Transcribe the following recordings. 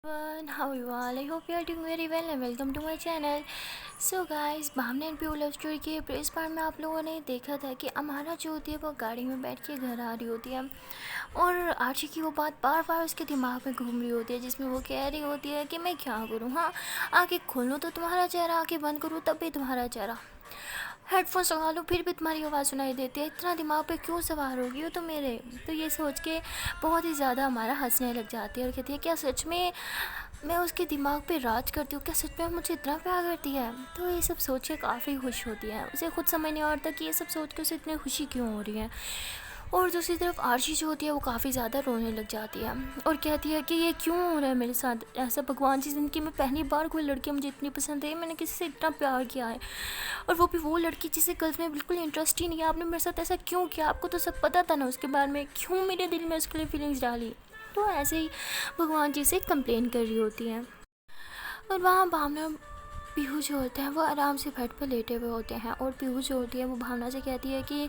Everyone, how are you all? I hope you are doing very well and welcome to my channel. So guys, Bhavna and pure love story के प्रेस part में आप लोगों ने देखा था कि अमारा जो होती है वो गाड़ी में बैठ के घर आ रही होती है और आर्ची की वो बात बार बार उसके दिमाग में घूम रही होती है, जिसमें वो कह रही होती है कि मैं क्या करूँ। हाँ, आँखें खोलूँ तो तुम्हारा चेहरा, आँखें बंद करूँ तब भी तुम्हारा चेहरा, हेडफोन्स लगा लो फिर भी तुम्हारी आवाज़ सुनाई देती है। इतना दिमाग पे क्यों सवार होगी हो तो मेरे। तो ये सोच के बहुत ही ज़्यादा हमारा हंसने लग जाती है और कहती है क्या सच में मैं उसके दिमाग पे राज करती हूँ, क्या सच में मुझे इतना प्यार करती है। तो ये सब सोच के काफ़ी खुश होती है। उसे खुद समझ नहीं आता कि ये सब सोच के उसे इतनी खुशी क्यों हो रही है। और दूसरी तरफ आरशी जो होती है वो काफ़ी ज़्यादा रोने लग जाती है और कहती है कि ये क्यों हो रहा है मेरे साथ ऐसा। भगवान जी, ज़िंदगी में पहली बार कोई लड़की मुझे इतनी पसंद है, मैंने किसी से इतना प्यार किया है और वो भी वो लड़की जिसे गर्ल्स में बिल्कुल इंटरेस्ट ही नहीं है। आपने मेरे साथ ऐसा क्यों किया? आपको तो सब पता था ना उसके बारे में, क्यों मेरे दिल में उसके लिए फीलिंग्स डाली। तो ऐसे ही भगवान जी से कंप्लेन कर रही होती हैं और वहाँ भावना पीहू जो होते हैं वो आराम से बेड पर लेटे हुए होते हैं और पीहू जो होती है वो भावना से कहती है कि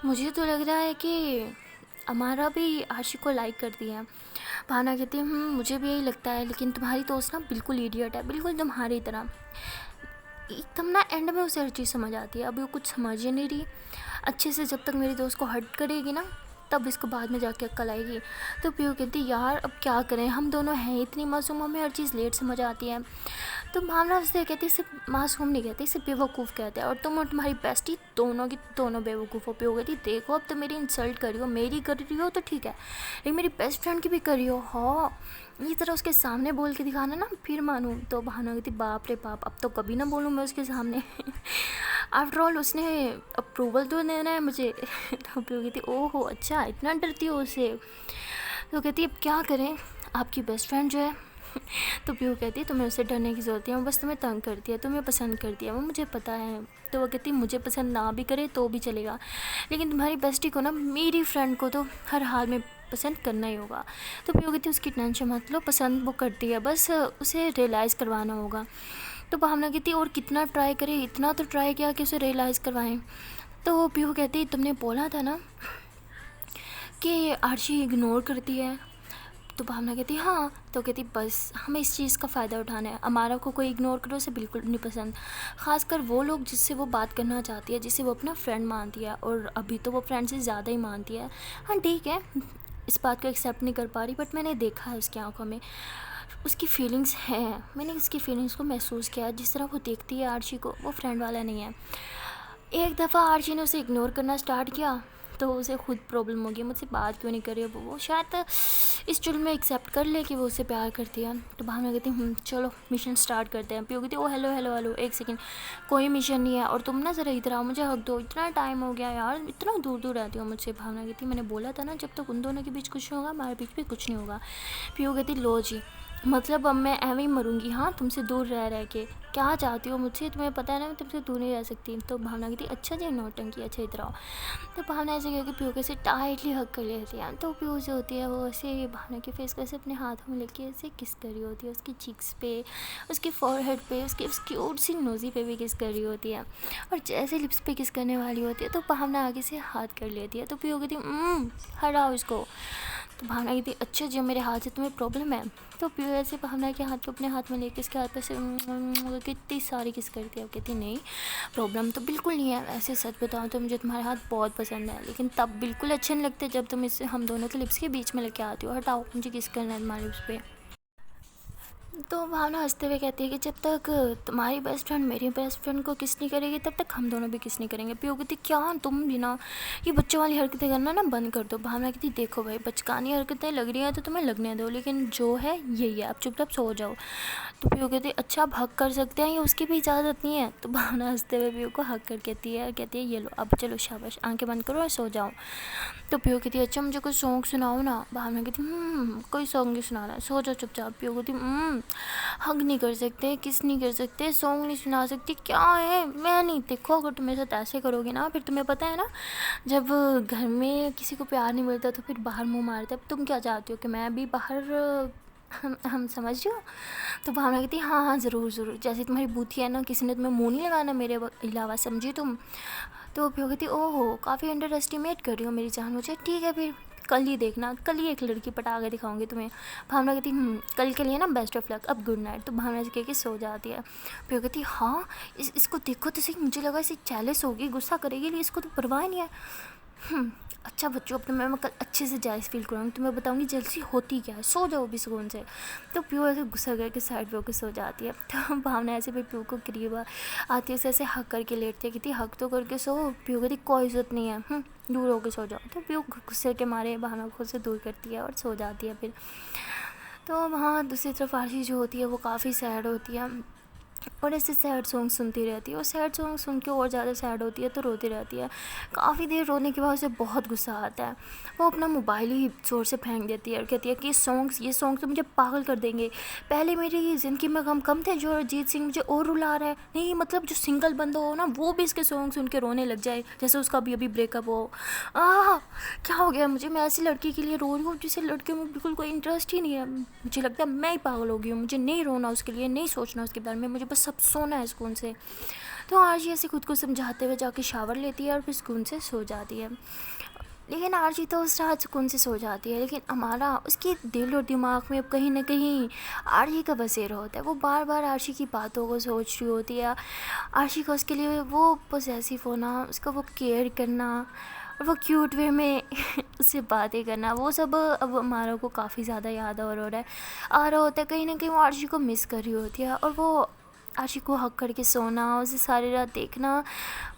मुझे तो लग रहा है कि हमारा भी आशिक को लाइक कर दिया है। भावना कहती है मुझे भी यही लगता है, लेकिन तुम्हारी दोस्त ना बिल्कुल इडियट है, बिल्कुल तुम्हारी तरह। एकदम ना एंड में उसे हर चीज़ समझ आती है। अभी वो कुछ समझ ही नहीं रही अच्छे से, जब तक मेरी दोस्त को हर्ट करेगी ना तब इसको बाद में जाके अक्ल आएगी। तो पीहू कहती यार अब क्या करें, हम दोनों हैं इतनी मासूम, हमें हर चीज़ लेट समझ आती है। तो भावना उससे कहती सिर्फ मासूम नहीं कहती, सिर्फ बेवकूफ़ कहते हैं और तुम और तुम्हारी बेस्टी दोनों की दोनों बेवकूफ़ों पे हो गई थी। देखो अब तो मेरी इंसल्ट करी हो, मेरी कर रही हो तो ठीक है, लेकिन मेरी बेस्ट फ्रेंड की भी करी हो। हाँ, ये तरह उसके सामने बोल के दिखाना ना फिर मानूँ। तो भावना कहती बाप रे बाप, अब तो कभी ना बोलूँ मैं उसके सामने। आफ्टर ऑल उसने अप्रूवल तो देना है मुझे। तो कहती ओहो अच्छा इतना डरती हो उससे। तो कहती अब क्या करें, आपकी बेस्ट फ्रेंड जो है। तो पीहू कहती है तुम्हें उससे डरने की ज़रूरत है, वो बस तुम्हें तंग करती है, तुम्हें पसंद करती है, वो मुझे पता है। तो वो कहती मुझे पसंद ना भी करे तो भी चलेगा, लेकिन तुम्हारी बेस्टी को ना, मेरी फ्रेंड को तो हर हाल में पसंद करना ही होगा। तो पीहू कहती उसकी टेंशन मत लो, पसंद वो करती है, बस उसे रियलाइज़ करवाना होगा। तो भावना कहती और कितना ट्राई करे, इतना तो ट्राई किया कि उसे रियलाइज़ करवाएं। तो पीहू कहती तुमने बोला था ना कि आर्शी इग्नोर करती है। तो भावना कहती हाँ। तो कहती बस हमें इस चीज़ का फ़ायदा उठाना है, हमारा को कोई इग्नोर करो उसे बिल्कुल नहीं पसंद, ख़ासकर वो लोग जिससे वो बात करना चाहती है, जिसे वो अपना फ्रेंड मानती है, और अभी तो वो फ्रेंड से ज़्यादा ही मानती है। हाँ ठीक है, इस बात को एक्सेप्ट नहीं कर पा रही, बट मैंने देखा है उसकी आंखों में उसकी फीलिंग्स हैं, मैंने उसकी फीलिंग्स को महसूस किया। जिस तरह वो देखती है आर्ची को, वो फ्रेंड वाला नहीं है। एक दफ़ा आर्ची ने उसे इग्नोर करना स्टार्ट किया तो उसे खुद प्रॉब्लम हो गई, मुझसे बात क्यों नहीं कर रही है वो शायद इस जुल्म में एक्सेप्ट कर ले कि वो उसे प्यार करती है। तो भावना कहती चलो मिशन स्टार्ट करते हैं। पीहू कहती ओ हेलो हेलो हेलो एक सेकंड, कोई मिशन नहीं है और तुम ना ज़रा इधर आओ, मुझे हक दो, इतना टाइम हो गया यार, इतना दूर दूर रहती हो मुझसे। भावना कहती मैंने बोला था ना जब तक उन दोनों के बीच कुछ नहीं होगा हमारे बीच भी कुछ नहीं होगा। पीहू कहती लो जी, मतलब अब मैं ऐਵੇਂ ही मरूंगी हाँ तुमसे दूर रह रह के, क्या चाहती हो मुझसे, तुम्हें पता है ना मैं तुमसे दूर नहीं रह सकती। तो भावना कहती अच्छा जी नौटंकी, अच्छा इधर आओ। तो भावना ऐसे करके पीहू के से टाइटली हक कर लेती है। तो पीहू जो होती है वो ऐसे भावना के फेस को ऐसे अपने हाथों में लेके ऐसे किस कर रही होती है, उसकी चीक्स पे, उसके फॉरहेड पे, उसकी क्यूट सी नोज़ी पे भी किस कर रही होती है। और जैसे लिप्स पे किस करने वाली होती है तो भावना आगे से हाथ कर लेती है। तो पीहू कहती हटाओ इसको। तो भावना कहती अच्छा जी मेरे हाथ से तुम्हें प्रॉब्लम है। तो पीहू ऐसे भावना के हाथ को अपने हाथ में लेके इसके हाथ पे से कितनी सारी किस करती है। अब कहती नहीं प्रॉब्लम तो बिल्कुल नहीं है, ऐसे सच बताऊँ तो मुझे तुम्हारे हाथ बहुत पसंद है, लेकिन तब बिल्कुल अच्छे नहीं लगते जब तुम इससे हम दोनों के लिप्स के बीच में लेके आती हो, हटाओ मुझे किस करना है तुम्हारे लिप्स पे। तो भावना हंसते हुए कहती है कि जब तक तुम्हारी बेस्ट फ्रेंड मेरी बेस्ट फ्रेंड को किस नहीं करेगी तब तक हम दोनों भी किस नहीं करेंगे। पीहू कहती क्या तुम भी ना ये बच्चों वाली हरकतें करना ना बंद कर दो। भावना कहती देखो भाई बचकानी हरकतें लग रही हैं तो तुम्हें लगने दो, लेकिन जो है यही है, आप चुपचाप सो जाओ। तो पीहू कहती अच्छा अब हक कर सकते हैं, ये उसकी भी इजाज़त नहीं है। तो भावना हंसते हुए पीहू को हक कर कहती है ये लो अब चलो शाबाश आंखें बंद करो और सो जाओ। तो पीहू कहती अच्छा मुझे कोई सॉन्ग सुनाओ ना। भावना कहती कोई सॉन्ग नहीं सुनाना, सो जाओ चुपचाप। पीहू कहती हग नहीं कर सकते, किस नहीं कर सकते, सॉन्ग नहीं सुना सकती, क्या है मैं नहीं। देखो अगर तुम मेरे साथ ऐसे करोगे ना फिर तुम्हें पता है ना जब घर में किसी को प्यार नहीं मिलता तो फिर बाहर मुंह मारते। अब तुम क्या चाहती हो कि मैं भी बाहर हम समझ रहे हो। तो भावना कहती हाँ हाँ ज़रूर ज़रूर, जैसे तुम्हारी बूथी है ना किसी ने तुम्हें मुँह नहीं लगाना मेरे अलावा, समझी तुम। तो पीहू कहती ओहो काफ़ी अंडर एस्टिमेट कर रही हो मेरी जान मुझे, ठीक है फिर कल ही देखना, कल ही एक लड़की पटा के दिखाऊंगी तुम्हें। भावना कहती कल के लिए ना बेस्ट ऑफ लक, अब गुड नाइट। तो भावना जी कह के सो जाती है। प्रियो कहती हाँ इसको देखो तो सही, मुझे लगा इसे जेलस होगी, गुस्सा करेगी, लेकिन इसको तो परवाह नहीं है। अच्छा बच्चों, अब तो मैं कल अच्छे से जायज़ फील करूँगी, तुम्हें बताऊँगी जल्दी होती क्या है, सो जाओ भी सुकून से। तो प्यू ऐसे गुस्सा करके साइड पे होकर सो जाती है। तो भावना ऐसे भी प्यू को करीब आती है, उसे ऐसे हक करके लेटती है, कहती हक तो करके सो। प्यू कहती कोई इज़्ज़त नहीं है, दूर होकर सो जाओ। तो प्यू गुस्से के मारे भावना को खुद से दूर करती है और सो जाती है फिर। तो वहाँ दूसरी तरफ आरशी जो होती है वो काफ़ी सैड होती है और ऐसे सैड सॉन्ग सुनती रहती है, और सैड सॉन्ग सुन के और ज़्यादा सैड होती है तो रोती रहती है। काफ़ी देर रोने के बाद उसे बहुत गुस्सा आता है, वो अपना मोबाइल ही ज़ोर से फेंक देती है और कहती है कि ये सॉन्ग तो मुझे पागल कर देंगे। पहले मेरी ज़िंदगी में गम कम थे, जो अरिजीत सिंह मुझे और रुला रहा है। नहीं मतलब जो सिंगल बंदा हो ना वो भी इसके सॉन्ग सुन के रोने लग जाए, जैसे उसका अभी ब्रेकअप हो। क्या हो गया मुझे, मैं ऐसी लड़की के लिए रो रही हूँ जिसे लड़कियों में बिल्कुल कोई इंटरेस्ट ही नहीं है। मुझे लगता है मैं ही पागल हो गई हूँ, मुझे नहीं रोना उसके लिए, नहीं सोचना उसके बारे में, मुझे बस सब सोना है सुकून से। तो आरजी ऐसे खुद को समझाते हुए जाके शावर लेती है और फिर सुकून से सो जाती है। लेकिन आरजी तो उस रात सुकून से सो जाती है, लेकिन हमारा उसके दिल और दिमाग में अब कहीं ना कहीं आरजी का बसेरा होता है। वो बार बार आरजी की बातों को सोच रही होती है, आरजी का उसके लिए वो पॉसेसिव होना, उसका वो केयर करना और वो क्यूट वे में उससे बातें करना, वो सब अब हमारा को काफ़ी ज़्यादा याद आ रहा होता है। कहीं ना कहीं वो आरजी को मिस कर रही होती है, और वो आरजी को हक करके सोना, उसे सारी रात देखना,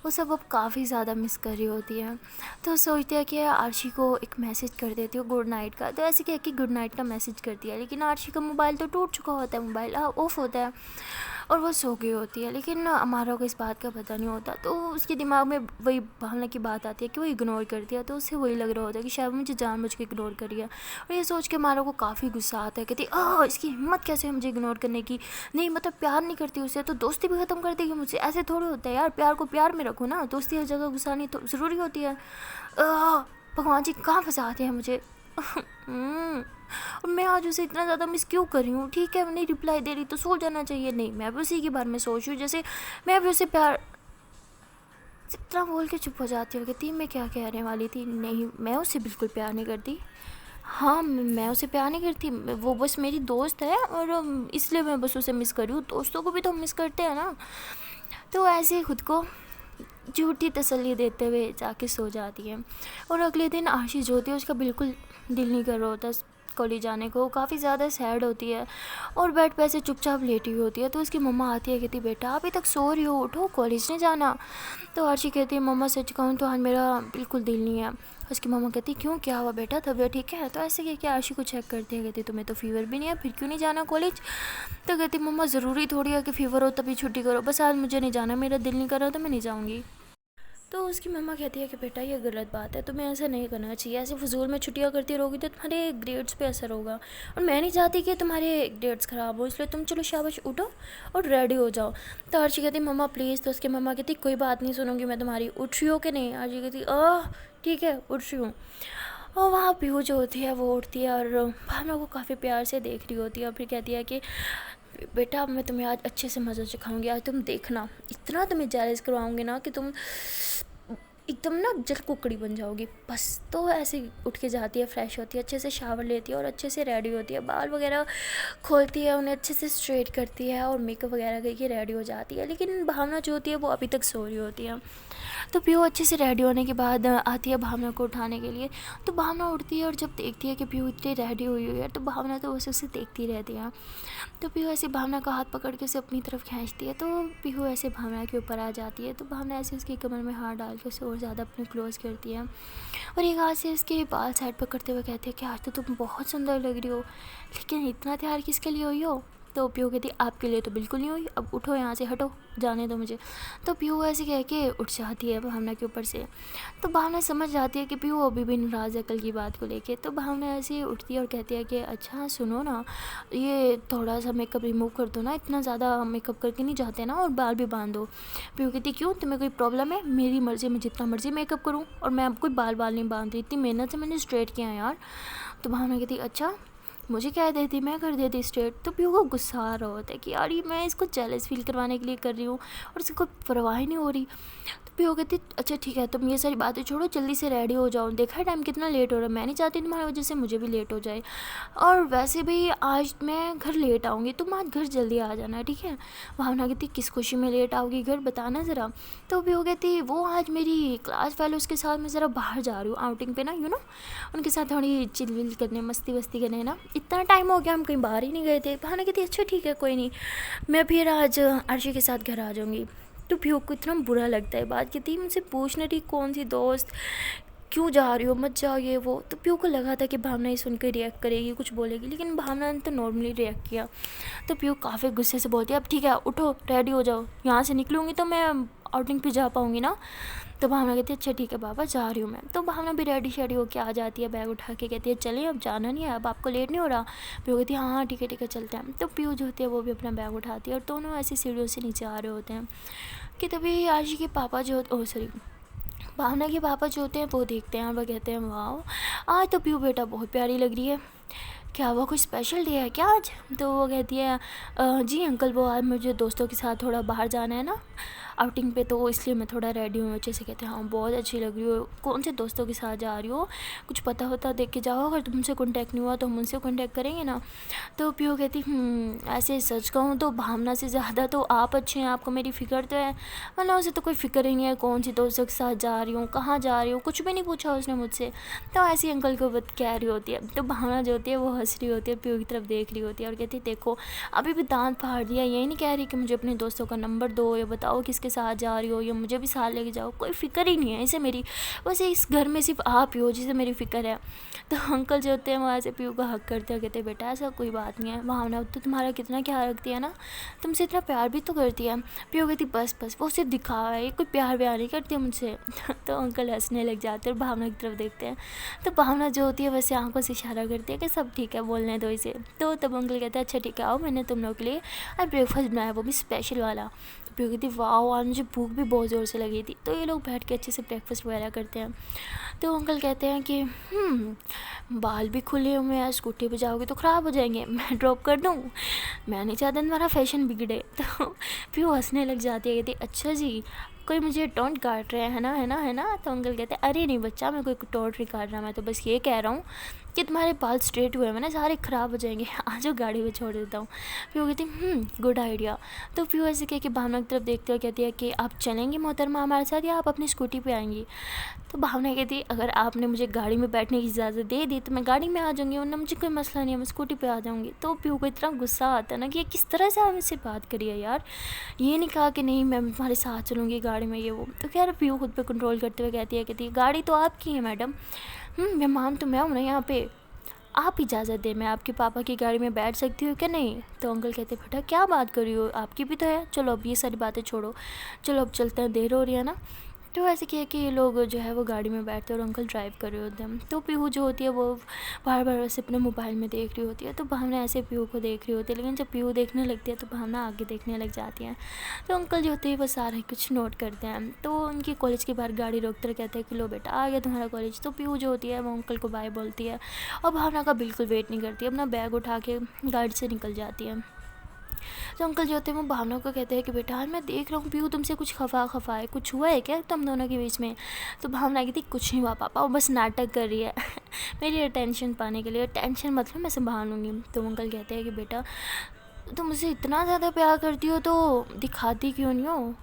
वो सब अब काफ़ी ज़्यादा मिस कर रही होती है। तो सोचती है कि आरजी को एक मैसेज कर देती हूँ गुड नाइट का। तो ऐसे कह के गुड नाइट का मैसेज कर दिया, लेकिन आरजी का मोबाइल तो टूट चुका होता है, मोबाइल ऑफ होता है और वो सो गई होती है। लेकिन हमारा को इस बात का पता नहीं होता, तो उसके दिमाग में वही भावना की बात आती है कि वो इग्नोर कर दिया। तो उसे वही लग रहा होता है कि शायद मुझे जानबूझ के इग्नोर कर दिया, और ये सोच के हमारा को काफ़ी गुस्सा आता है। कहती इसकी हिम्मत कैसे है मुझे इग्नोर करने की, नहीं मतलब प्यार नहीं करती उसे तो दोस्ती भी ख़त्म कर देगी मुझसे, ऐसे थोड़ी होता है यार, प्यार को प्यार में रखो ना, दोस्ती हर जगह घुसानी तो ज़रूरी होती है। भगवान जी कहाँ फंसाते हैं मुझे। और मैं आज उसे इतना ज़्यादा मिस क्यों कर रही हूँ। ठीक है वो नहीं रिप्लाई दे रही तो सो जाना चाहिए, नहीं मैं भी उसी के बारे में सोच रही हूँ, जैसे मैं भी उसे प्यार, इतना बोल के चुप हो जाती हूँ। कहती मैं क्या कहने वाली थी, नहीं मैं उससे बिल्कुल प्यार नहीं करती। हाँ मैं उसे प्यार नहीं करती, वो बस मेरी दोस्त है और इसलिए मैं बस उसे मिस कर रही हूँ, दोस्तों को भी तो मिस करते हैं ना। तो ऐसे ही खुद को झूठी तसल्ली देते हुए जाके सो जाती है। और अगले दिन आरशी जो होती है उसका बिल्कुल दिल नहीं कर रहा होता कॉलेज जाने को, काफ़ी ज़्यादा सैड होती है और बेड पे ऐसे चुपचाप लेटी हुई होती है। तो उसकी मम्मा आती है, कहती बेटा अभी तक सो रही हो, उठो कॉलेज नहीं जाना। तो आरशी कहती है मम्मा सच कहूँ तो आज मेरा बिल्कुल दिल नहीं है। उसकी मम्मा कहती क्यों क्या हुआ बेटा, तबीयत ठीक है। तो ऐसे कह के आरशी को चेक करती है, कहती तुम्हें तो फीवर भी नहीं है, फिर क्यों नहीं जाना कॉलेज। तो कहती मम्मा ज़रूरी थोड़ी है कि फ़ीवर हो तभी छुट्टी करो, बस आज मुझे नहीं जाना, मेरा दिल नहीं कर रहा तो मैं नहीं जाऊँगी। तो उसकी मम्मा कहती है कि बेटा ये गलत बात है, तुम्हें ऐसा नहीं करना चाहिए, ऐसे फजूल में छुट्टियाँ करती रहोगी तो तुम्हारे ग्रेड्स पे असर होगा, और मैं नहीं चाहती कि तुम्हारे ग्रेड्स ख़राब हो, इसलिए तुम चलो शाबाश उठो और रेडी हो जाओ। तो आरशी कहती मम्मा प्लीज़। तो उसकी मम्मा कहती कोई बात नहीं, सुनूंगी मैं तुम्हारी, उठ रही हो कि नहीं। आरशी कहती ठीक है उठ रही हूँ। और वहाँ पीहू जो होती है वो उठती है और भावना को काफ़ी प्यार से देख रही होती है, और फिर कहती है कि बेटा मैं तुम्हें आज अच्छे से मज़ा सिखाऊंगी, आज तुम देखना, इतना तुम्हें जेलस करवाऊंगी ना कि तुम एकदम ना जल कुकड़ी बन जाओगी बस। तो ऐसे उठ के जाती है, फ्रेश होती है, अच्छे से शावर लेती है और अच्छे से रेडी होती है, बाल वगैरह खोलती है, उन्हें अच्छे से स्ट्रेट करती है और मेकअप वगैरह करके रेडी हो जाती है। लेकिन भावना जो होती है वो अभी तक सो रही होती है। तो पीहू अच्छे से रेडी होने के बाद आती है भावना को उठाने के लिए। तो भावना उठती है और जब देखती है कि पीहू इतनी रेडी हुई हुई है तो भावना तो बस उसे देखती रहती है। तो पीहू ऐसे भावना का हाथ पकड़ के उसे अपनी तरफ खींचती है, तो पीहू ऐसे भावना के ऊपर आ जाती है। तो भावना ऐसे उसकी कमर में हाथ डाल के उसे और ज़्यादा अपने क्लोज़ करती है और एक हाथ से उसके बाल साइड पकड़ते हुए कहती है कि आज तो तुम बहुत सुंदर लग रही हो, लेकिन इतना तैयार किसके लिए हुई हो। तो पीहू कहती आपके लिए तो बिल्कुल नहीं हुई, अब उठो यहाँ से, हटो, जाने दो मुझे। तो पीहू ऐसे कह के उठ जाती है भावना के ऊपर से। तो भावना समझ जाती है कि पीहू अभी भी नाराज़ है कल की बात को लेके। तो भावना ऐसे उठती है और कहती है कि अच्छा सुनो ना, ये थोड़ा सा मेकअप रिमूव कर दो ना, इतना ज़्यादा मेकअप करके नहीं जाते ना, और बाल भी बांध दो। पीहू कहती क्यों, तुम्हें कोई प्रॉब्लम है, मेरी मर्ज़ी, मैं जितना मर्ज़ी मेकअप करूँ, और मैं अब कोई बाल नहीं बांध रही, इतनी मेहनत से मैंने स्ट्रेट किया यार। तो भावना कहती अच्छा मुझे कह देती, मैं कर देती स्ट्रेट। तो पीहू को गुस्सा आ रहा होता है कि यार ये मैं इसको जेलस फील करवाने के लिए कर रही हूँ और इसको परवाह ही नहीं हो रही। तो पीहू कहती अच्छा ठीक है, तुम ये सारी बातें छोड़ो, जल्दी से रेडी हो जाओ, देखा है टाइम कितना लेट हो रहा है, मैं नहीं चाहती तुम्हारी वजह से मुझे भी लेट हो जाए, और वैसे भी आज मैं घर लेट आऊँगी, तुम आज घर जल्दी आ जाना, ठीक है। भावना कहती किस खुशी में लेट आओगी घर, बताना ज़रा। तो पीहू कहती वो आज मेरी क्लास फेलोज़ के साथ मैं ज़रा बाहर जा रही हूँ आउटिंग पे ना, उनके साथ थोड़ी चिल विल करने, मस्ती वस्ती करने ना, इतना टाइम हो गया हम कहीं बाहर ही नहीं गए थे। भावना कहती अच्छा ठीक है कोई नहीं, मैं फिर आज अर्शी के साथ घर आ जाऊँगी। तो पीहू को इतना बुरा लगता है बात, कहती मुझसे पूछने रही कौन सी दोस्त, क्यों जा रही हो, मत जाओ ये वो। तो पीहू को लगा था कि भावना ये सुन कर रिएक्ट करेगी, कुछ बोलेगी, लेकिन भावना ने तो नॉर्मली रिएक्ट किया। तो पीहू काफ़ी गुस्से से बोलती है अब ठीक है उठो रेडी हो जाओ, यहाँ से निकलूँगी तो मैं आउटिंग पे जा पाऊँगी ना। तो भावना कहती है अच्छा ठीक है पापा जा रही हूँ मैं। तो भावना भी रेडी शेडी होके आ जाती है, बैग उठा के कहती है चलिए अब जाना नहीं है, अब आपको लेट नहीं हो रहा। पीहू कहती है हाँ ठीक है चलते हैं। तो पीहू जो होती है वो भी अपना बैग उठाती है और दोनों ऐसी सीढ़ियों से नीचे आ रहे होते हैं कि तभी आशी के पापा जो भावना के पापा जो होते हैं वो देखते हैं और वो कहते हैं वाह आज तो पीहू बेटा बहुत प्यारी लग रही है, क्या वो कुछ स्पेशल डे है क्या आज। तो वो कहती है जी अंकल वो आज मुझे दोस्तों के साथ थोड़ा बाहर जाना है ना आउटिंग पे, तो इसलिए मैं थोड़ा रेडी हूँ अच्छे से। कहते हैं हाँ बहुत अच्छी लग रही हो, कौन से दोस्तों के साथ जा रही हो, कुछ पता होता देख के जाओ, अगर तुमसे कांटेक्ट नहीं हुआ तो हम उनसे कांटेक्ट करेंगे ना। तो पीहू कहती ऐसे सच कहूँ तो भावना से ज़्यादा तो आप अच्छे हैं, आपको मेरी फ़िक्र तो है, वरना उसे तो कोई फ़िक्र ही नहीं है कौन सी दोस्तों के साथ जा रही हूँ, कहाँ जा रही हूँ, कुछ भी नहीं पूछा उसने मुझसे। तो ऐसे अंकल को कह रही होती है। तो भावना जो होती है वो हंस रही होती है, पीहू की तरफ देख रही होती है और कहती है देखो अभी भी दांत फाड़ दिया, यही नहीं कह रही कि मुझे अपने दोस्तों का नंबर दो या बताओ किसके साथ जा रही हो या मुझे भी साथ लेके जाओ, कोई फ़िक्र ही नहीं है इसे मेरी, बस इस घर में सिर्फ आप ही हो जिसे मेरी फ़िक्र है। तो अंकल जो होते हैं वो ऐसे पीहू का हक करते हैं, कहते हैं बेटा ऐसा कोई बात नहीं है, भावना तो तुम्हारा कितना ख्याल रखती है ना, तुमसे इतना प्यार भी तो करती है। पीहू कहती बस वो सिर्फ दिखावा है, कोई प्यार व्यार नहीं करती मुझसे। तो अंकल हंसने लग जाते हैं और भावना की तरफ देखते हैं। तो भावना जो होती है वैसे आंखों से इशारा करती है कि सब ठीक है बोलने दो इसे। तो तब अंकल कहते हैं अच्छा ठीक है आओ मैंने तुम लोग के लिए आज ब्रेकफास्ट बनाया, वो भी स्पेशल वाला। पीहू कहती वाह आज मुझे भूख भी बहुत ज़ोर से लगी थी। तो ये लोग बैठ के अच्छे से ब्रेकफास्ट वगैरह करते हैं। तो अंकल कहते हैं कि बाल भी खुले हुए हैं, स्कूटी पे जाओगे तो ख़राब हो जाएंगे, मैं ड्रॉप कर दूँ, मैं नहीं चाहता तुम्हारा फैशन बिगड़े। तो पीहू हंसने लग जाती है, कहती अच्छा जी कोई मुझे टोंट काट रहे हैं है ना। तो अंकल कहते हैं अरे नहीं बच्चा मैं कोई टोंट नहीं काट रहा, मैं तो बस ये कह रहा हूँ कि तुम्हारे बाल स्ट्रेट हुए हैं ना सारे ख़राब हो जाएंगे, आ जाओ गाड़ी में छोड़ देता हूँ। पीहू कहती गुड आइडिया। तो पीहू ऐसे कह के भावना की तरफ देखते हुए कहती है कि आप चलेंगी मोहतरमा हमारे साथ या आप अपनी स्कूटी पे आएंगी। तो भावना कहती अगर आपने मुझे गाड़ी में बैठने की इजाज़त दे दी तो मैं गाड़ी में आ जाऊँगी, वरना मुझे कोई मसला नहीं है, मैं स्कूटी पे आ जाऊँगी। तो पीहू को इतना गुस्सा आता है ना कि ये किस तरह से आप मुझसे बात करिए यार, ये नहीं कहा कि नहीं मैं तुम्हारे साथ चलूँगी गाड़ी में ये वो। तो खैर पीहू खुद पे कंट्रोल करते हुए कहती है गाड़ी तो आपकी है मैडम, मेहमान तो मैं हूँ ना यहाँ पे, आप इजाज़त दें मैं आपके पापा की गाड़ी में बैठ सकती हूँ क्या नहीं। तो अंकल कहते बेटा क्या बात कर रही हो, आपकी भी तो है, चलो अब ये सारी बातें छोड़ो, चलो अब चलते हैं, देर हो रही है ना। तो ऐसे किया कि ये लोग जो है वो गाड़ी में बैठते हैं और अंकल ड्राइव कर रहे होते हैं। तो पीहू जो होती है वो बार बार ऐसे अपने मोबाइल में देख रही होती है। तो भावना ऐसे पीहू को देख रही होती है, लेकिन जब पीहू देखने लगती है तो भावना आगे देखने लग जाती है। तो अंकल जो होते हैं वो सारा कुछ नोट करते हैं। तो उनकी कॉलेज के बाहर गाड़ी रोकते कहते हैं कि लो बेटा आ गया तुम्हारा कॉलेज। तो पीहू जो होती है वो अंकल को बाय बोलती है और भावना का बिल्कुल वेट नहीं करती, अपना बैग उठा के गाड़ी से निकल जाती है। तो अंकल जो होते हैं वो भावना को कहते हैं कि बेटा मैं देख रहा हूँ पीहू तुमसे कुछ खफा है, कुछ हुआ है क्या तुम दोनों के बीच में। तो भावना कहती कुछ नहीं हुआ पापा, वो बस नाटक कर रही है मेरी अटेंशन पाने के लिए, टेंशन मतलब मैं संभाल लूँगी। तो अंकल कहते हैं कि बेटा तुम मुझसे इतना ज़्यादा प्यार करती हो तो दिखाती क्यों नहीं हो।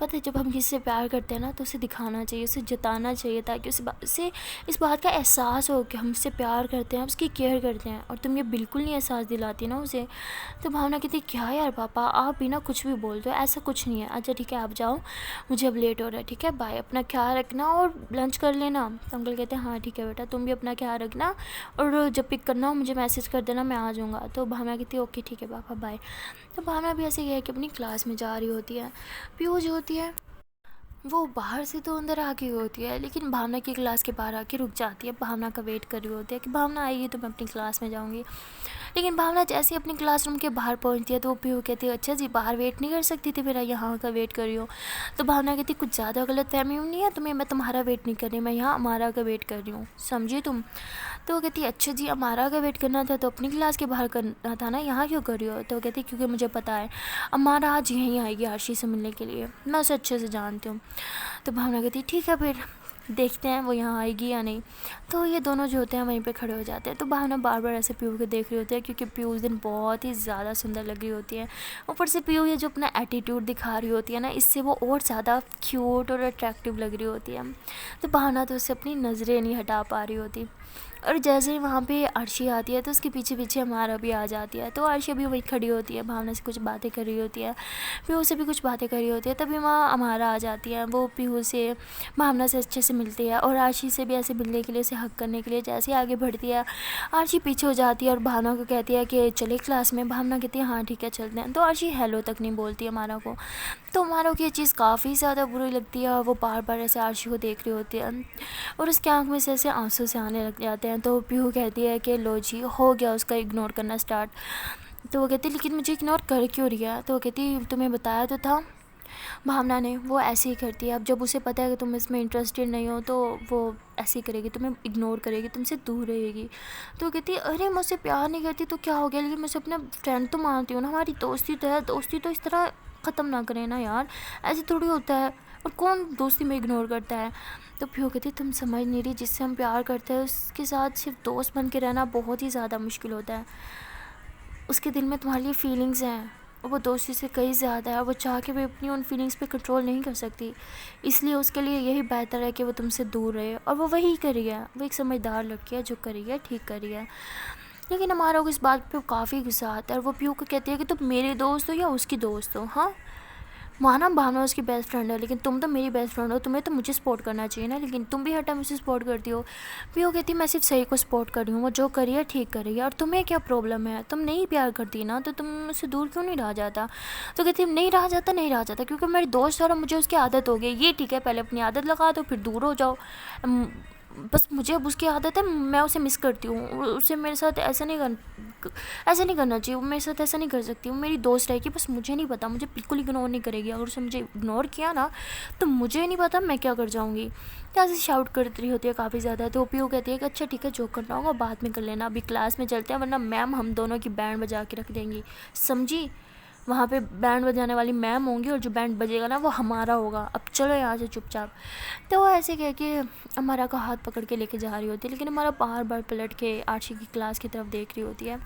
पता है जब हम किसी से प्यार करते हैं ना तो उसे दिखाना चाहिए, उसे जताना चाहिए, ताकि उसे इस बात का एहसास हो कि हम उससे प्यार करते हैं, उसकी केयर करते हैं। और तुम ये बिल्कुल नहीं एहसास दिलाती ना उसे। तो भावना कहती क्या यार पापा आप भी ना कुछ भी बोल दो, ऐसा कुछ नहीं है। अच्छा ठीक है आप जाओ, मुझे अब लेट हो रहा है, ठीक है बाय, अपना ख्याल रखना और लंच कर लेना। तो अंकल कहते हैं हाँ ठीक है बेटा तुम भी अपना ख्याल रखना और जब पिक करना हो मुझे मैसेज कर देना, मैं आ जाऊँगा। तो भावना कहती है ओके ठीक है पापा बाय। तो भावना भी ऐसे कह के अपनी क्लास में जा रही होती है। पीहू जो होती है वो बाहर से तो अंदर आ गई होती है, लेकिन भावना की क्लास के बाहर आके रुक जाती है, भावना का वेट कर रही होती है कि भावना आएगी तो मैं अपनी क्लास में जाऊंगी। लेकिन भावना जैसे ही अपनी क्लासरूम के बाहर पहुंचती है तो वो पीहू कहती है अच्छा जी बाहर वेट नहीं कर सकती थी, मेरा यहाँ का वेट कर रही हो। तो भावना कहती कुछ ज़्यादा गलत फहमी नहीं है तुम्हें, मैं तुम्हारा वेट नहीं कर रही, मैं यहाँ अमारा का वेट कर रही हूँ, समझी तुम। तो वो कहती है अच्छा जी अमारा का वेट करना था तो अपनी क्लास के बाहर करना था ना, यहाँ क्यों कर रही हो। तो वो कहती क्योंकि मुझे पता है अमारा आज यहीं आएगी आरशी से मिलने के लिए, मैं उसे अच्छे से जानती हूँ। तो भावना कहती ठीक है फिर देखते हैं वो यहाँ आएगी या नहीं। तो ये दोनों जो होते हैं वहीं पे खड़े हो जाते हैं। तो भावना बार बार ऐसे पीयू को देख रही होती है क्योंकि पीयू उस दिन बहुत ही ज़्यादा सुंदर लग रही होती है। ऊपर से पीयू ये जो अपना एटीट्यूड दिखा रही होती है ना, इससे वो और ज़्यादा क्यूट और अट्रैक्टिव लग रही होती है। तो भावना तो उससे अपनी नज़रें नहीं हटा पा रही होती। और जैसे ही वहाँ पे अर्शी आती है तो उसके पीछे पीछे हमारा भी आ जाती है। तो अर्शी भी वही खड़ी होती है, भावना से कुछ बातें कर रही होती है, पीहू से भी कुछ बातें कर रही होती है। तभी वहाँ हमारा आ जाती है, वो पीहू से भावना से अच्छे से मिलती है और अर्शी से भी ऐसे मिलने के लिए, उसे हक करने के लिए जैसे ही आगे बढ़ती है अर्शी पीछे हो जाती है और भावना को कहती है कि चले क्लास में। भावना कहती है हाँ ठीक है चलते हैं। तो अर्शी हेलो तक नहीं बोलती है हमारा को। तो हमारा को ये चीज़ काफ़ी ज़्यादा बुरी लगती है और वो बार बार ऐसे अर्शी को देख रही होती है और उसकी आँख में से ऐसे आंसू से आने लग जाते हैं। तो पीहू कहती है कि लो जी हो गया उसका इग्नोर करना स्टार्ट। तो वो कहती लेकिन मुझे इग्नोर कर क्यों रही है। तो वो कहती तुम्हें बताया तो था भावना ने, वो ऐसे ही करती है, अब जब उसे पता है कि तुम इसमें इंटरेस्टेड नहीं हो तो वो ऐसे ही करेगी, तुम्हें इग्नोर करेगी, तुमसे दूर रहेगी। तो वो कहती है अरे मुझसे प्यार नहीं करती तो क्या हो गया, लेकिन मुझसे अपना फ्रेंड तो मानती हूँ ना, हमारी दोस्ती तो है, दोस्ती तो इस तरह ख़त्म ना करें ना यार, ऐसे थोड़ी होता है, और कौन दोस्ती में इग्नोर करता है। तो फिर वो कहती तुम समझ नहीं रही, जिससे हम प्यार करते हैं उसके साथ सिर्फ दोस्त बन के रहना बहुत ही ज़्यादा मुश्किल होता है। उसके दिल में तुम्हारे लिए फीलिंग्स हैं और वो दोस्ती से कहीं ज़्यादा है और वो चाह के भी अपनी उन फीलिंग्स पे कंट्रोल नहीं कर सकती, इसलिए उसके लिए यही बेहतर है कि वो तुमसे दूर रहे। और वो वही करी है, वो एक समझदार लड़की है जो करी है ठीक करी है। लेकिन हमारा को इस बात पे काफ़ी गुस्सा आता है और वो पीयू को कहती है कि तुम मेरे दोस्त हो या उसकी दोस्त हो। हाँ माना भावना उसकी बेस्ट फ्रेंड है, लेकिन तुम तो मेरी बेस्ट फ्रेंड हो, तुम्हें तो मुझे सपोर्ट करना चाहिए ना, लेकिन तुम भी हर टाइम मुझे सपोर्ट करती हो। पीयू कहती मैं सिर्फ सही को सपोर्ट कर रही हूँ, वो जो करी है ठीक करी है, और तुम्हें क्या प्रॉब्लम है, तुम नहीं प्यार करती ना तो तुम मुझसे दूर क्यों नहीं रहा जाता। तो कहती नहीं रहा जाता, नहीं रहा जाता क्योंकि मेरी दोस्त और मुझे उसकी आदत हो गई। ये ठीक है पहले अपनी आदत लगा दो फिर दूर हो जाओ, बस मुझे अब उसकी आदत है, मैं उसे मिस करती हूँ, उसे मेरे साथ ऐसा नहीं करना चाहिए, वो मेरे साथ ऐसा नहीं कर सकती, वो मेरी दोस्त रहेगी, बस मुझे नहीं पता, मुझे बिल्कुल इग्नोर नहीं करेगी, अगर उसने मुझे इग्नोर किया ना तो मुझे नहीं पता मैं क्या कर जाऊँगी। तो ऐसे शाउट करती रही होती है काफ़ी ज़्यादा। तो पीयू कहती है कि अच्छा ठीक है जो करना होगा बाद में कर लेना, अभी क्लास में चलते हैं वरना मैम हम दोनों की बैंड बजा के रख देंगी, समझी। वहाँ पे बैंड बजाने वाली मैम होंगी और जो बैंड बजेगा ना वो हमारा होगा, अब चलो यहाँ से चुपचाप। तो वो ऐसे कह के हमारा का हाथ पकड़ के लेके जा रही होती है, लेकिन हमारा बार बार पलट के आरशी की क्लास की तरफ देख रही होती है।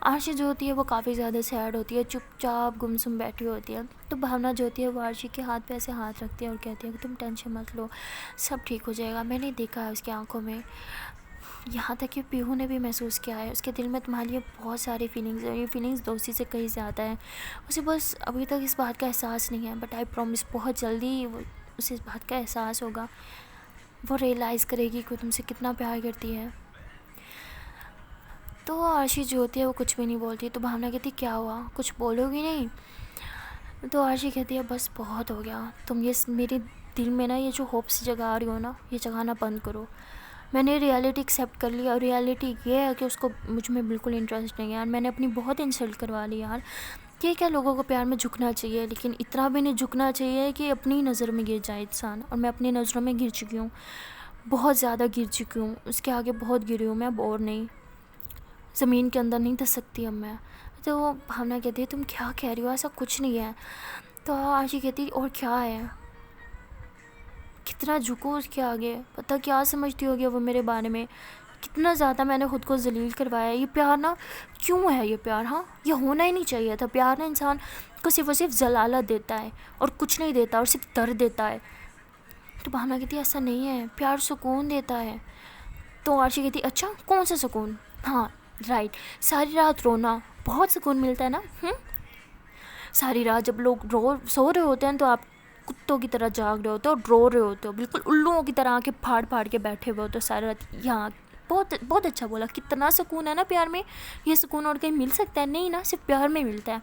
आरशी जो होती है वो काफ़ी ज़्यादा सैड होती है, चुपचाप गुमसुम बैठी होती है। तो भावना जो होती है वो आरशी के हाथ पे ऐसे हाथ रखती है और कहती है कि तुम टेंशन मत लो, सब ठीक हो जाएगा। मैंने देखा है उसकी आंखों में, यहाँ तक कि पीहू ने भी महसूस किया है, उसके दिल में तुम्हारे लिए बहुत सारी फीलिंग्स है, ये फीलिंग्स दोस्ती से कहीं ज़्यादा है। उसे बस अभी तक इस बात का एहसास नहीं है, बट आई प्रॉमिस बहुत जल्दी उसे इस बात का एहसास होगा, वो रियलाइज़ करेगी कि वो तुमसे कितना प्यार करती है। तो आरशी जो होती है वो कुछ भी नहीं बोलती। तो भावना कहती क्या हुआ, कुछ बोलोगी नहीं। तो आरशी कहती है बस बहुत हो गया, तुम ये मेरे दिल में ना ये जो होप्स जगा रही हो ना, ये जगाना बंद करो। मैंने रियलिटी एक्सेप्ट कर लिया और रियलिटी ये है कि उसको मुझ में बिल्कुल इंटरेस्ट नहीं है यार, मैंने अपनी बहुत इंसल्ट करवा ली यार। ये क्या लोगों को प्यार में झुकना चाहिए, लेकिन इतना भी नहीं झुकना चाहिए कि अपनी नज़र में गिर जाए इंसान, और मैं अपनी नज़रों में गिर चुकी हूँ, बहुत ज़्यादा गिर चुकी हूँ, उसके आगे बहुत गिरी हूँ मैं, अब और नहीं, ज़मीन के अंदर नहीं धस सकती अब मैं। तो भावना कहती है तुम क्या कह रही हो, ऐसा कुछ नहीं है। तो आशी कहती और क्या है, कितना झुको उसके आगे, पता क्या समझती होगी वो मेरे बारे में, कितना ज़्यादा मैंने खुद को जलील करवाया। ये प्यार ना क्यों है ये प्यार, हाँ ये होना ही नहीं चाहिए था। प्यार ना इंसान को सिर्फ और सिर्फ जलालत देता है और कुछ नहीं देता, और सिर्फ दर्द देता है। तो भावना कहती ऐसा नहीं है, प्यार सुकून देता है। तो आरशी कहती अच्छा कौन सा सुकून, हाँ राइट, सारी रात रोना बहुत सुकून मिलता है ना। सारी रात जब लोग सो रहे होते हैं तो आप कुत्तों की तरह जाग रहे होते हो और रो रहे होते हो, बिल्कुल उल्लुओं की तरह आके फाड़ फाड़ के बैठे हुए हो, तो सारी रात यहाँ बहुत बहुत अच्छा बोला, कितना सुकून है ना प्यार में, ये सुकून और कहीं मिल सकता है, नहीं ना सिर्फ प्यार में मिलता है।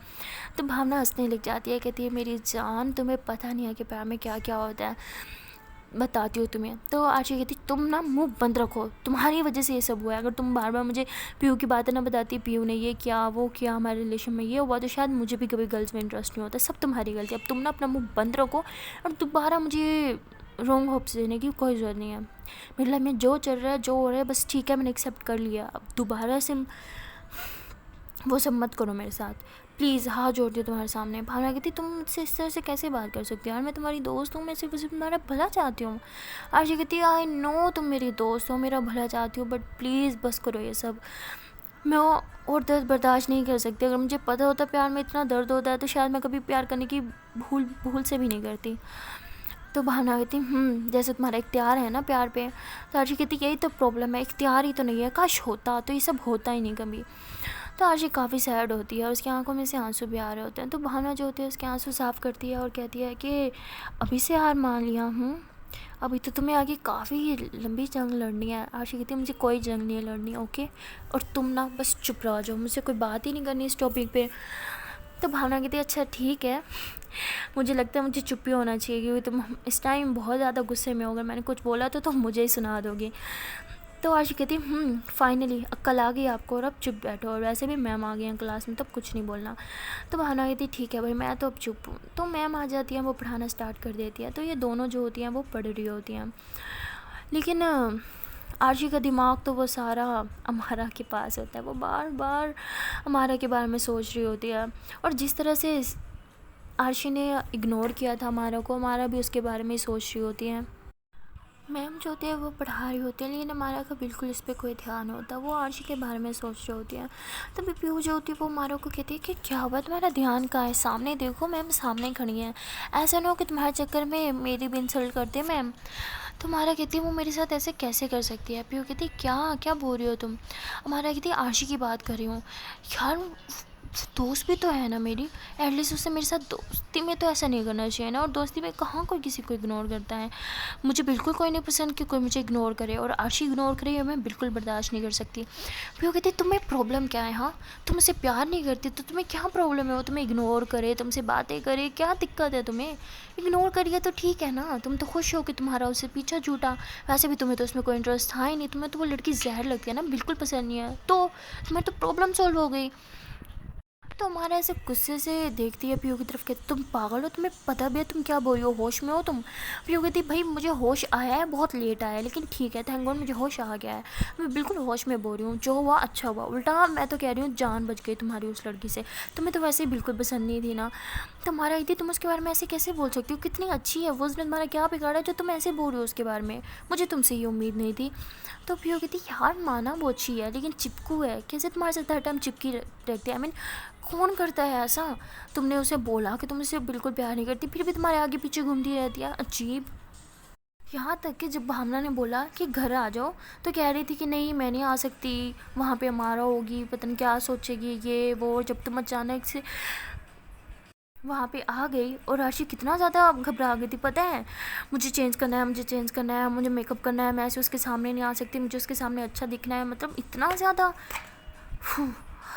तो भावना हंसने लग जाती है, कहती है मेरी जान तुम्हें पता नहीं है कि प्यार में क्या क्या होता है। बताती हूँ तुम्हें। तो आरशी कहती तुम ना मुंह बंद रखो, तुम्हारी वजह से ये सब हुआ है। अगर तुम बार बार मुझे पीयू की बातें ना बताती, पीयू ने ये किया वो किया, हमारे रिलेशन में ये हुआ, तो शायद मुझे भी कभी गर्ल्स में इंटरेस्ट नहीं होता। सब तुम्हारी गलती। अब तुम ना अपना मुंह बंद रखो और दोबारा मुझे रॉन्ग होप्स देने की कोई ज़रूरत नहीं है। मेरी लाइफ में जो चल रहा है जो हो रहा है बस ठीक है, मैंने एक्सेप्ट कर लिया। अब दोबारा से वो सब मत करो मेरे साथ, प्लीज़ हाथ जोड़ती हूँ तुम्हारे सामने। भावना कहती तुम मुझसे इस तरह से कैसे बात कर सकती हो यार, मैं तुम्हारी दोस्त हूँ, मैं सिर्फ तुम्हारा भला चाहती हूँ। आरजी कहती आई नो तुम मेरी दोस्त हो, मेरा भला चाहती हो, बट प्लीज़ बस करो ये सब। मैं और दर्द बर्दाश्त नहीं कर सकती। अगर मुझे पता होता प्यार में इतना दर्द होता है तो शायद मैं कभी प्यार करने की भूल से भी नहीं करती। तो भावना कहती जैसे तुम्हारा इख्तियार है ना प्यार पे। तो आरजी कहती यही तो प्रॉब्लम है, इख्तियार ही तो नहीं है, काश होता तो ये सब होता ही नहीं कभी। तो आरजी काफ़ी सैड होती है और उसकी आंखों में से आंसू भी आ रहे होते हैं। तो भावना जो होती है उसके आंसू साफ़ करती है और कहती है कि अभी से हार मान लिया हूँ, अभी तो तुम्हें आगे काफ़ी लंबी जंग लड़नी है। आरशी कहती है मुझे कोई जंग नहीं लड़नी, ओके, और तुम ना बस चुप रह जाओ, मुझसे कोई बात ही नहीं करनी इस टॉपिक पे। तो भावना कहती है अच्छा ठीक है, मुझे लगता है मुझे चुप ही होना चाहिए क्योंकि तुम इस टाइम बहुत ज़्यादा गुस्से में हो, अगर मैंने कुछ बोला तो तुम मुझे ही सुना दोगी। तो आरशी कहती फाइनली अक्ल आ गई आपको और अब चुप बैठो, और वैसे भी मैम आ गई हैं क्लास में तब कुछ नहीं बोलना। तो भावना कहती ठीक है भाई मैं तो अब चुप हूँ। तो मैम आ जाती है, वो पढ़ाना स्टार्ट कर देती है। तो ये दोनों जो होती हैं वो पढ़ रही होती हैं, लेकिन आरशी का दिमाग तो वो सारा अमारा के पास होता है। वो बार बार अमारा के बारे में सोच रही होती है, और जिस तरह से आरशी ने इग्नोर किया था अमारा को, अमारा भी उसके बारे में ही सोच रही होती है। मैम जो होती है वो पढ़ा रही होती है, लेकिन अमारा का बिल्कुल इस पर कोई ध्यान होता, वो आरशी के बारे में सोच रही होती है। तभी पीयू जो होती है वो अमारा को कहती है कि क्या हुआ, तुम्हारा ध्यान कहाँ है, सामने देखो मैम सामने खड़ी हैं, ऐसा ना हो कि तुम्हारे चक्कर में मेरी भी इंसल्ट करते मैम। तो अमारा कहती है वो मेरे साथ ऐसे कैसे कर सकती है। पीयू कहती क्या क्या बोल रही हो तुम। अमारा कहती है आरशी की बात कर रही हूँ यार, दोस्त भी तो है ना मेरी, एटलीस्ट उससे मेरे साथ दोस्ती में तो ऐसा नहीं करना चाहिए ना, और दोस्ती में कहाँ कोई किसी को इग्नोर करता है। मुझे बिल्कुल कोई नहीं पसंद कि कोई मुझे इग्नोर करे, और आरशी इग्नोर करे ये मैं बिल्कुल बर्दाश्त नहीं कर सकती। फिर वो कहती तुम्हें प्रॉब्लम क्या है, हाँ तुम मुझसे प्यार नहीं करती तो तुम्हें क्या प्रॉब्लम है, वो तुम्हें इग्नोर करे, तुमसे बातें करे, क्या दिक्कत है तुम्हें, इग्नोर करिए तो ठीक है ना, तुम तो खुश हो कि तुम्हारा उससे पीछा छूटा, वैसे भी तुम्हें तो उसमें कोई इंटरेस्ट था ही नहीं, तुम्हें तो वो लड़की जहर लगती है ना, बिल्कुल पसंद नहीं है, तो तुम्हें तो प्रॉब्लम सॉल्व हो गई। तो हमारा ऐसे गुस्से से देखती है पीयू की तरफ, कहती तुम पागल हो, तुम्हें पता भी है तुम क्या बोल रही हो, होश में हो तुम। पीयू कहती भाई मुझे होश आया है, बहुत लेट आया है, लेकिन ठीक है थैंक गॉड मुझे होश आ गया है, मैं बिल्कुल होश में बोल रही हूँ, जो हुआ अच्छा हुआ, उल्टा मैं तो कह रही हूँ जान बच गई तुम्हारी उस लड़की से, तुम्हें तो वैसे ही बिल्कुल पसंद नहीं थी ना। तो हमारा कहती तुम उसके बारे में ऐसे कैसे बोल सकती हो, कितनी अच्छी है वो, उसने तुम्हारा क्या बिगाड़ा जो तुम ऐसे बोल रही हो उसके बारे में, मुझे तुमसे ये उम्मीद नहीं थी। तो पीयू कहती यार माना वो अच्छी है लेकिन चिपकू है, कैसे तुम्हारे साथ हर टाइम चिपकी रहती है, आई मीन कौन करता है ऐसा, तुमने उसे बोला कि तुम उसे बिल्कुल प्यार नहीं करती फिर भी तुम्हारे आगे पीछे घूमती रहती है, अजीब। यहाँ तक कि जब भावना ने बोला कि घर आ जाओ तो कह रही थी कि नहीं मैं नहीं आ सकती, वहाँ पे हमारा होगी, पता नहीं क्या सोचेगी ये वो, जब तुम अचानक से वहाँ पे आ गई और राशि कितना ज़्यादा घबरा गई थी पता है, मुझे चेंज करना है, मुझे चेंज करना है, मुझे मेकअप करना है, मैं ऐसे उसके सामने नहीं आ सकती, मुझे उसके सामने अच्छा दिखना है, मतलब इतना ज़्यादा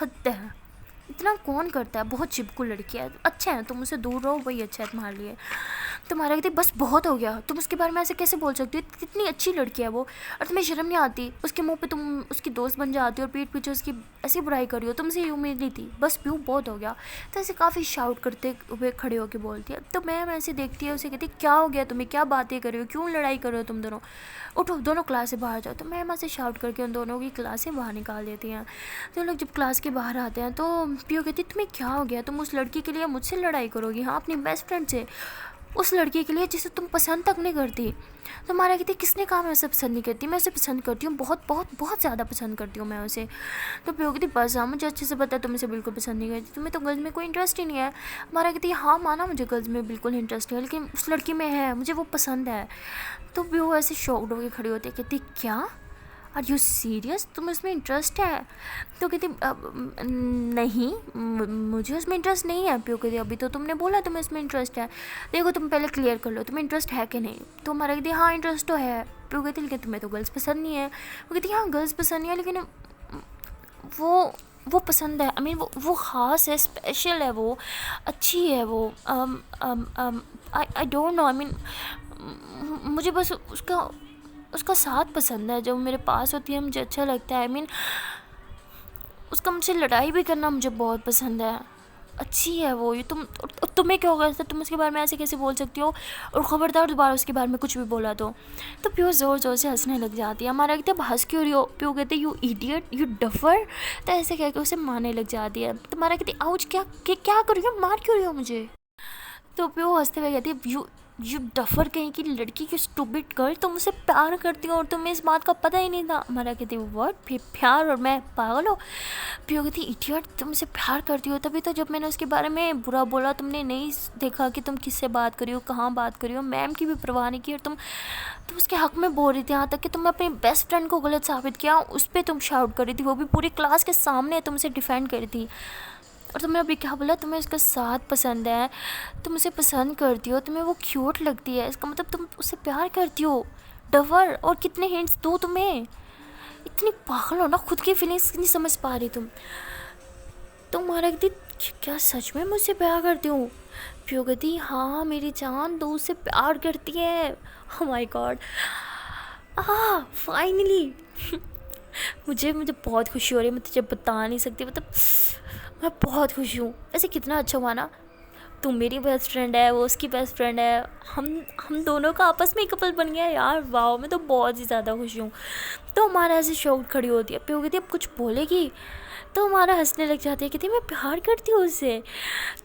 हद है, इतना कौन करता है, बहुत चिपकू लड़की है, अच्छा है तुम उससे दूर रहो वही अच्छा है तुम्हारे लिए। तुम्हारा कहती बस बहुत हो गया, तुम उसके बारे में ऐसे कैसे बोल सकती हो, कितनी अच्छी लड़की है वो, और तुम्हें शर्म नहीं आती, उसके मुंह पे तुम उसकी दोस्त बन जाती हो और पीठ पीछे उसकी ऐसी बुराई करी हो, तुमसे ये उम्मीद नहीं थी, बस प्यू बहुत हो गया। तो ऐसे काफ़ी शाउट करते हुए खड़े होकर बोलती है। तो मैम ऐसे देखती है उसे, कहती क्या हो गया तुम्हें, क्या बातें कर रही हो, क्यों लड़ाई कर रहे हो तुम दोनों, उठो दोनों क्लास से बाहर जाओ। तो मैम ऐसे शाउट करके उन दोनों की क्लास से बाहर निकाल देती हैं। तो लोग जब क्लास के बाहर आते हैं तो पियो कहती तुम्हें क्या हो गया, तुम उस लड़की के लिए मुझसे लड़ाई करोगी, हाँ अपनी बेस्ट फ्रेंड से, उस लड़की के लिए जिसे तुम पसंद तक नहीं करती। तो हमारा कहती किसने कहा मैं उसे पसंद नहीं करती, मैं उसे पसंद करती हूँ, बहुत बहुत बहुत ज़्यादा पसंद करती हूँ मैं उसे। तो पियो कहती बस हाँ मुझे अच्छे से पता है तुम इसे बिल्कुल पसंद नहीं करती, तुम्हें तो गर्ल्स में कोई इंटरेस्ट ही नहीं है। हमारा कहती हाँ माना मुझे गर्ल्स में बिल्कुल इंटरेस्ट है, लेकिन उस लड़की में है, मुझे वो पसंद है। तो पियो ऐसे शॉक्ड होकर खड़ी होती है, कहती क्या, आर यू सीरियस, तुम्हें उसमें इंटरेस्ट है। तो कहती नहीं मुझे उसमें इंटरेस्ट नहीं है। प्यो कहती अभी तो तुमने बोला तुम्हें इसमें इंटरेस्ट है, देखो तुम पहले क्लियर कर लो तुम्हें इंटरेस्ट है कि नहीं। तो हमारा कहती हाँ इंटरेस्ट तो है। प्यो कहती लेकिन तुम्हें तो गर्ल्स पसंद नहीं है। वो कहती हाँ गर्ल्स पसंद नहीं है, लेकिन वो पसंद है, आई मीन वो ख़ास है, स्पेशल है, वो अच्छी है, वो I don't know, I mean मुझे बस उसका उसका साथ पसंद है, जब मेरे पास होती है मुझे अच्छा लगता है। उसका मुझसे लड़ाई भी करना मुझे बहुत पसंद है। अच्छी है वो। ये तुम्हें क्या होगा, तुम उसके बारे में ऐसे कैसे बोल सकती हो, और ख़बरदार दोबारा उसके बारे में कुछ भी बोला तो प्यो ज़ोर ज़ोर से हंसने लग जाती है। हमारा कहते अब हंस क्यों रही हो, प्यो कहते यू इडियट यू डफर, तो ऐसे कह के उसे मारने लग जाती है। तुम्हारा कहती आउच, क्या कर रही हो, मार क्यों रही हो मुझे। तो प्यो हंसते हुए कहती है यू डफर कहीं की लड़की, की स्टूपिड गर्ल, तुम मुझसे प्यार करती हो और तुम्हें इस बात का पता ही नहीं था। हमारा कहती व्हाट, फिर प्यार और मैं पागल हो। प्यो कहती इडियट, तुम मुझसे प्यार करती हो, तभी तो जब मैंने उसके बारे में बुरा बोला तुमने नहीं देखा कि तुम किससे बात करी हो, कहाँ बात करी हो, मैम की भी परवाह नहीं की, और तुम उसके हक में बोल रही थी। यहाँ तक कि तुमने अपनी बेस्ट फ्रेंड को गलत साबित किया, उस पर तुम शाउट कर रही थी, वो भी पूरी क्लास के सामने तुमसे डिफेंड करी थी। और तुमने अभी क्या बोला, तुम्हें उसका साथ पसंद है, तुम उसे पसंद करती हो, तुम्हें वो क्यूट लगती है, इसका मतलब तुम उससे प्यार करती हो। डवर, और कितने हिंट्स दो तुम्हें, इतनी पागल हो ना, खुद की फीलिंग्स नहीं समझ पा रही तुम मारा कहती क्या सच में मुझसे प्यार करती हूँ। प्यो कहती हाँ मेरी जान, तो उससे प्यार करती है। ओह माय गॉड, फाइनली मुझे बहुत खुशी हो रही है, मैं तुझे बता नहीं सकती, मतलब मैं बहुत खुश हूँ। वैसे कितना अच्छा हुआ ना, तू मेरी बेस्ट फ्रेंड है, वो उसकी बेस्ट फ्रेंड है, हम दोनों का आपस में ही कपल बन गया यार। वाह, मैं तो बहुत ही ज़्यादा खुश हूँ। तो हमारा ऐसे शौक खड़ी होती है, प्यो कहती अब कुछ बोलेगी, तो हमारा हंसने लग जाती है, कहती मैं प्यार करती हूँ उससे।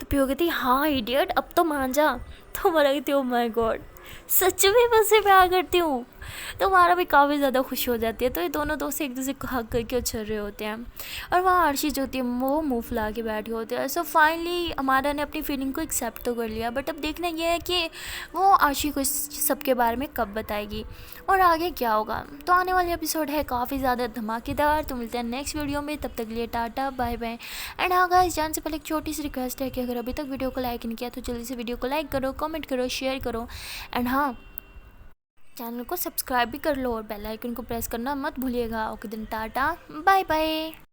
तो प्यो कहती हाँ इडियट, अब तो मान जा। तो हमारा कहती ओ माय गॉड, सच में मैं उससे प्यार करती हूँ। तो हमारा भी काफ़ी ज़्यादा खुश हो जाती है। तो ये दोनों दोस्त एक दूसरे को हक करके उछल रहे होते हैं, और वहाँ अर्शी जो होती है वो मुँह फुला के बैठी होती है। सो फाइनली हमारा ने अपनी फीलिंग को एक्सेप्ट तो कर लिया, बट अब देखना ये है कि वो अर्शी को इस सब के बारे में कब बताएगी और आगे क्या होगा। तो आने वाले एपिसोड है काफ़ी ज़्यादा धमाकेदार। तो मिलते हैं नेक्स्ट वीडियो में, तब तक के लिए टाटा बाय बाय। एंड हाँ गाइस, जाने से पहले एक छोटी सी रिक्वेस्ट है कि अगर अभी तक वीडियो को लाइक नहीं किया तो जल्दी से वीडियो को लाइक करो, कमेंट करो, शेयर करो, एंड हाँ चैनल को सब्सक्राइब भी कर लो, और बेल आइकन को प्रेस करना मत भूलिएगा। ओके दिन, टाटा बाय बाय।